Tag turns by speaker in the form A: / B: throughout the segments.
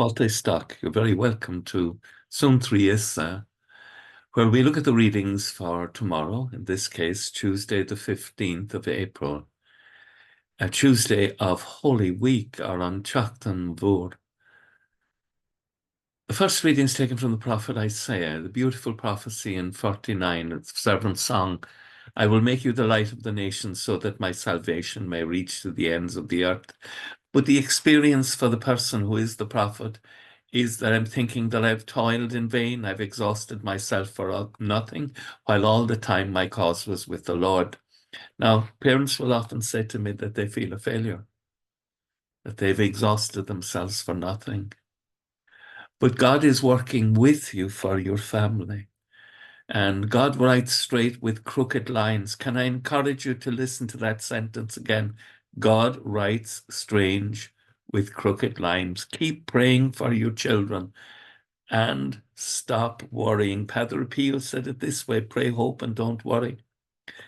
A: Stock. You're very welcome to Suantraí Íosa, where we look at the readings for tomorrow, in this case, Tuesday the 15th of April, a Tuesday of Holy Week, or on tSeachtain Mhór. The first reading is taken from the prophet Isaiah, the beautiful prophecy in 49, its servant song, I will make you the light of the nations so that my salvation may reach to the ends of the earth. But the experience for the person who is the prophet is that I'm thinking that I've toiled in vain, I've exhausted myself for nothing, while all the time my cause was with the Lord. Now, parents will often say to me that they feel a failure, that they've exhausted themselves for nothing. But God is working with you for your family. And God writes straight with crooked lines. Can I encourage you to listen to that sentence again? God writes strange with crooked lines. Keep praying for your children and stop worrying. Padre Pio said it this way, pray, hope, and don't worry.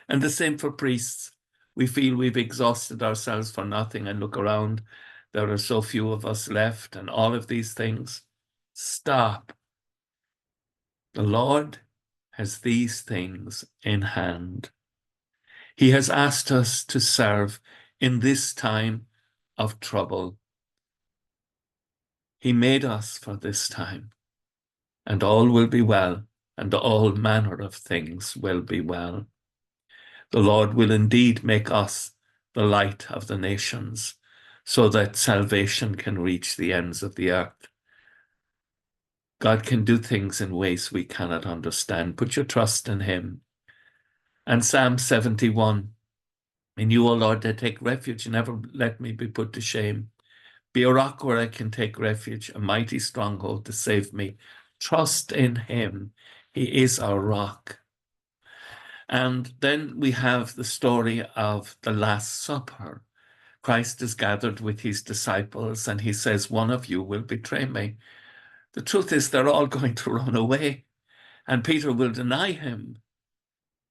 A: And the same for priests. We feel we've exhausted ourselves for nothing and look around. There are so few of us left and all of these things. Stop. The Lord has these things in hand. He has asked us to serve in this time of trouble. He made us for this time, and all will be well, and all manner of things will be well. The Lord will indeed make us the light of the nations, so that salvation can reach the ends of the earth. God can do things in ways we cannot understand. Put your trust in him. And Psalm 71, in you, O Lord, I take refuge. Never let me be put to shame. Be a rock where I can take refuge, a mighty stronghold to save me. Trust in him. He is our rock. And then we have the story of the Last Supper. Christ is gathered with his disciples and he says, one of you will betray me. The truth is they're all going to run away and Peter will deny him.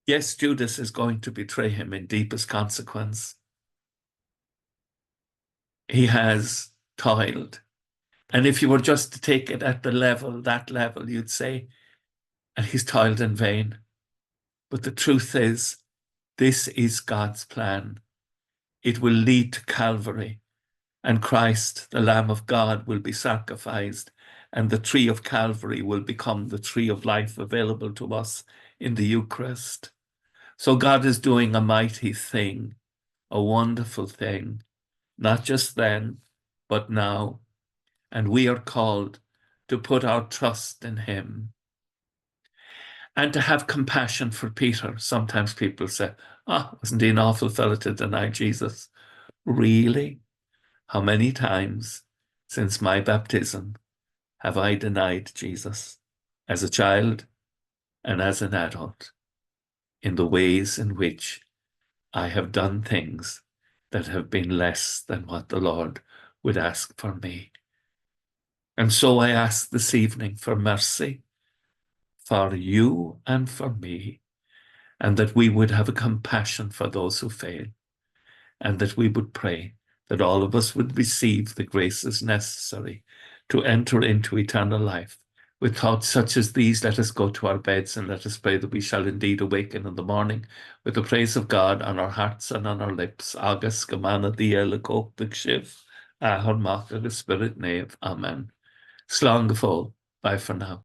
A: Yes, Judas is going to betray him in deepest consequence. He has toiled. And if you were just to take it at the level, that level, you'd say, and he's toiled in vain. But the truth is, this is God's plan. It will lead to Calvary, and Christ, the Lamb of God, will be sacrificed, and the tree of Calvary will become the tree of life available to us in the Eucharist. So God is doing a mighty thing, a wonderful thing, not just then, but now. And we are called to put our trust in him and to have compassion for Peter. Sometimes people say, wasn't he an awful fellow to deny Jesus? Really? How many times since my baptism have I denied Jesus as a child and as an adult in the ways in which I have done things that have been less than what the Lord would ask for me? And so I ask this evening for mercy for you and for me, and that we would have a compassion for those who fail, and that we would pray that all of us would receive the graces necessary to enter into eternal life. With thoughts such as these, let us go to our beds and let us pray that we shall indeed awaken in the morning with the praise of God on our hearts and on our lips. Agus gemana dia le cope the shiv, ahar mach the spirit nave. Amen. Slán go fóill. Bye for now.